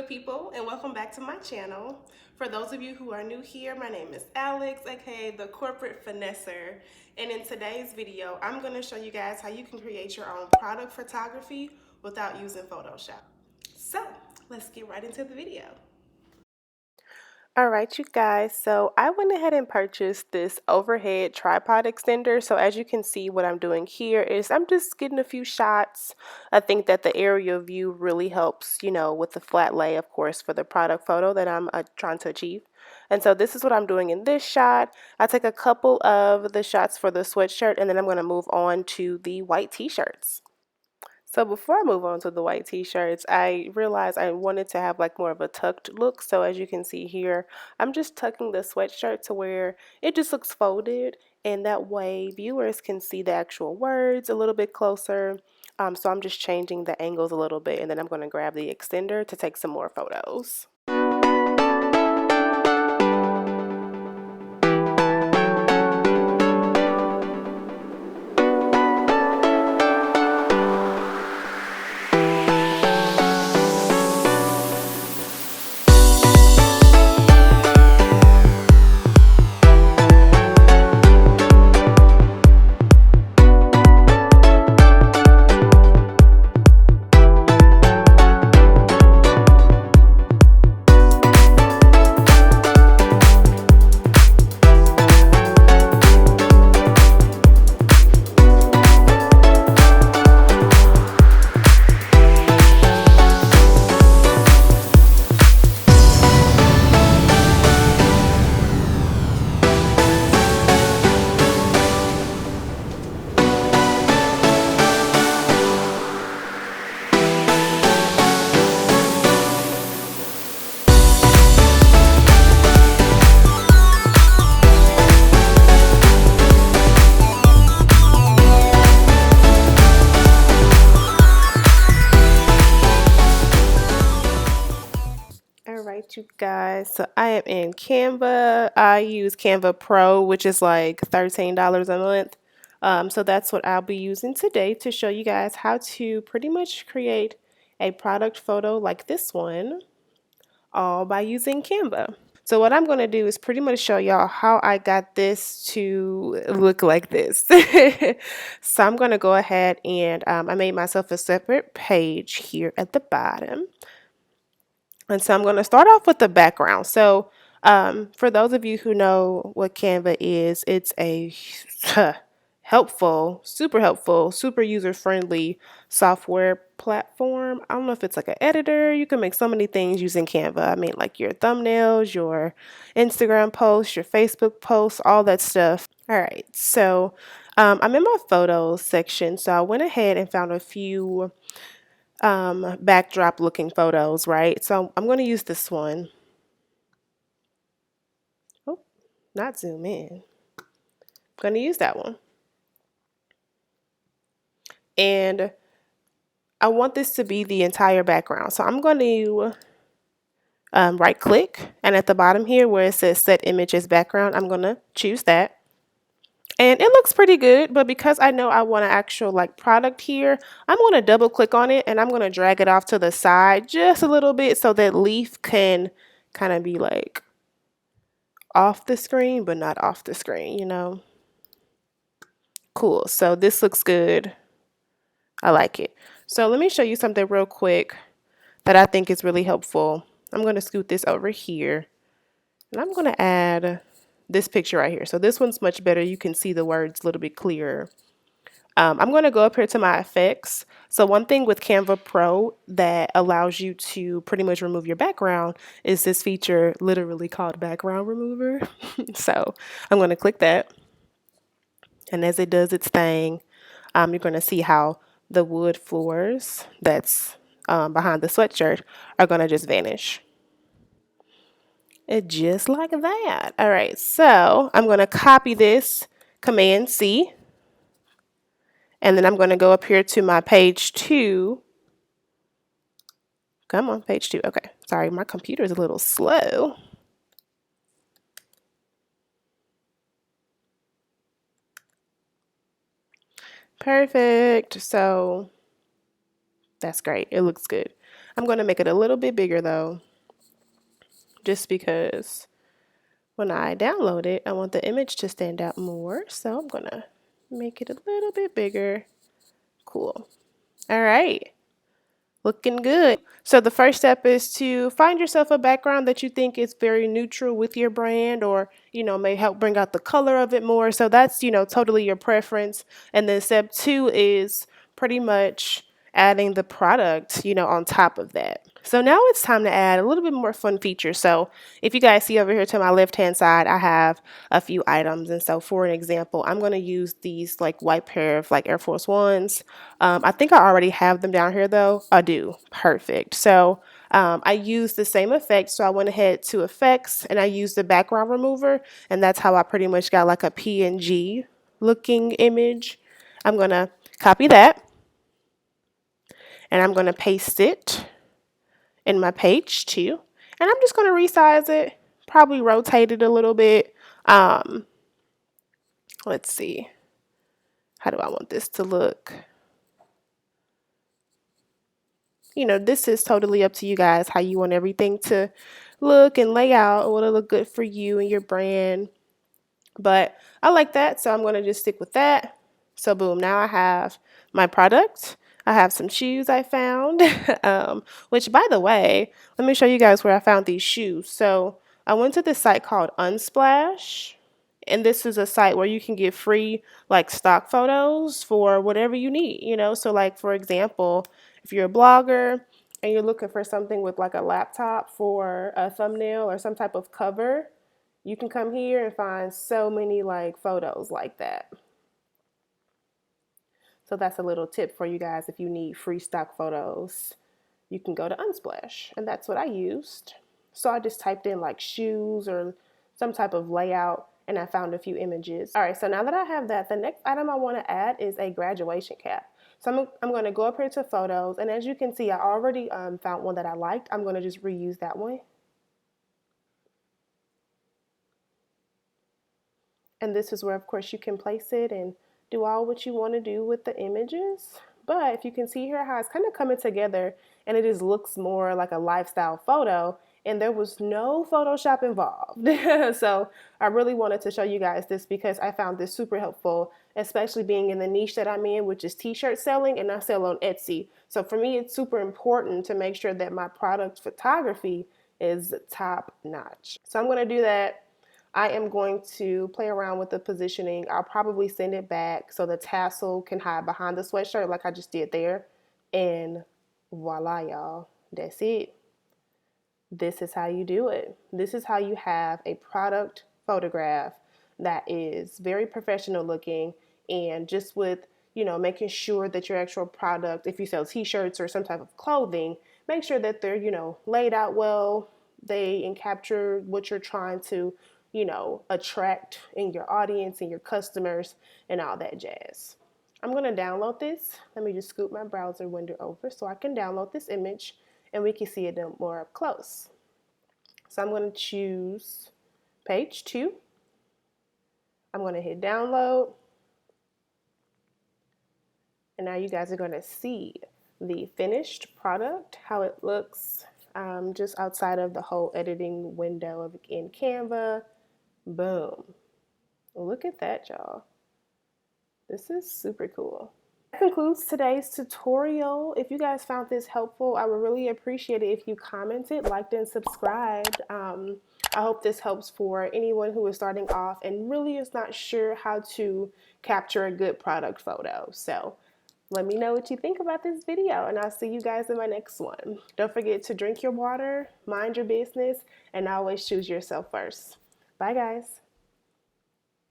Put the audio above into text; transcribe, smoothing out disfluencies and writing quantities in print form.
good people, and welcome back to my channel. For those of you who are new here, my name is Alex, aka the Corporate Finesser, and in today's video I'm going to show you guys how you can create your own product photography without using Photoshop. So let's get right into the video. Alright you guys, so I went ahead and purchased this overhead tripod extender. So as you can see, what I'm doing here is I'm just getting a few shots. I think that the aerial view really helps, with the flat lay, of course, for the product photo that I'm trying to achieve. And so this is what I'm doing in this shot. I take a couple of the shots for the sweatshirt, and then I'm going to move on to the white t-shirts. So before I move on to the white t-shirts, I realized I wanted to have like more of a tucked look. So as you can see here, I'm just tucking the sweatshirt to where it just looks folded, and that way viewers can see the actual words a little bit closer. So I'm just changing the angles a little bit, and then I'm going to grab the extender to take some more photos. Alright you guys, so I am in Canva. I use Canva Pro, which is like $13 a month. So that's what I'll be using today to show you guys how to pretty much create a product photo like this one, all by using Canva. So what I'm going to do is pretty much show y'all how I got this to look like this. So I'm going to go ahead and I made myself a separate page here at the bottom. And so I'm going to start off with the background. So for those of you who know what Canva is, it's a super helpful, super user-friendly software platform. I don't know if it's like an editor. You can make so many things using Canva. I mean, like your thumbnails, your Instagram posts, your Facebook posts, all that stuff. All right, so I'm in my photos section. So I went ahead and found a few backdrop looking photos, right? So I'm going to use this one. Oh, not zoom in. I'm going to use that one. And I want this to be the entire background. So I'm going to right click, and at the bottom here where it says set image as background, I'm going to choose that. And it looks pretty good, but because I know I want an actual like product here, I'm going to double click on it and I'm going to drag it off to the side just a little bit so that leaf can kind of be like off the screen, but not off the screen, Cool. So this looks good. I like it. So let me show you something real quick that I think is really helpful. I'm going to scoot this over here and I'm going to add this picture right here. So this one's much better. You can see the words a little bit clearer. I'm going to go up here to my effects. So one thing with Canva Pro that allows you to pretty much remove your background is this feature literally called background remover. So I'm going to click that. And as it does its thing, you're going to see how the wood floors that's behind the sweatshirt are going to just vanish. Just like that. All right, so I'm going to copy this, Command C. And then I'm going to go up here to my page 2. Come on, page 2. Okay, sorry, my computer is a little slow. Perfect. So that's great. It looks good. I'm going to make it a little bit bigger though, just because when I download it, I want the image to stand out more. So I'm going to make it a little bit bigger. Cool. All right. Looking good. So the first step is to find yourself a background that you think is very neutral with your brand, or, may help bring out the color of it more. So that's, totally your preference. And then step 2 is pretty much adding the product, on top of that. So now it's time to add a little bit more fun features. So if you guys see over here to my left hand side, I have a few items. And so for an example, I'm going to use these like white pair of like Air Force Ones. I think I already have them down here though. I do. Perfect. So I used the same effect. So I went ahead to effects and I used the background remover. And that's how I pretty much got like a PNG looking image. I'm going to copy that and I'm going to paste it in my page 2. And I'm just going to resize it, probably rotate it a little bit. Let's see. How do I want this to look? This is totally up to you guys, how you want everything to look and lay out, or what'll look good for you and your brand. But I like that, so I'm going to just stick with that. So boom, now I have my product. I have some shoes I found, which by the way, let me show you guys where I found these shoes. So I went to this site called Unsplash. And this is a site where you can get free like stock photos for whatever you need, So like, for example, if you're a blogger and you're looking for something with like a laptop for a thumbnail or some type of cover, you can come here and find so many like photos like that. So that's a little tip for you guys. If you need free stock photos, you can go to Unsplash, and that's what I used. So I just typed in like shoes or some type of layout, and I found a few images. All right, so now that I have that, the next item I want to add is a graduation cap. So I'm going to go up here to photos, and as you can see, I already found one that I liked. I'm going to just reuse that one. And this is where, of course, you can place it and do all what you want to do with the images. But if you can see here how it's kind of coming together and it just looks more like a lifestyle photo, and there was no Photoshop involved. So I really wanted to show you guys this because I found this super helpful, especially being in the niche that I'm in, which is t-shirt selling, and I sell on Etsy. So for me, it's super important to make sure that my product photography is top notch. So I'm going to do that. I am going to play around with the positioning. I'll probably send it back so the tassel can hide behind the sweatshirt like I just did there. And voila, y'all. That's it. This is how you do it. This is how you have a product photograph that is very professional looking, and just with, making sure that your actual product, if you sell t-shirts or some type of clothing, make sure that they're, laid out well. They capture what you're trying to, attract in your audience and your customers and all that jazz. I'm going to download this. Let me just scoot my browser window over so I can download this image and we can see it more up close. So I'm going to choose page 2. I'm going to hit download. And now you guys are going to see the finished product, how it looks just outside of the whole editing window in Canva. Boom. Look at that, y'all. This is super cool. That concludes today's tutorial. If you guys found this helpful, I would really appreciate it if you commented, liked, and subscribed. I hope this helps for anyone who is starting off and really is not sure how to capture a good product photo. So let me know what you think about this video, and I'll see you guys in my next one. Don't forget to drink your water, mind your business, and always choose yourself first. Bye, guys.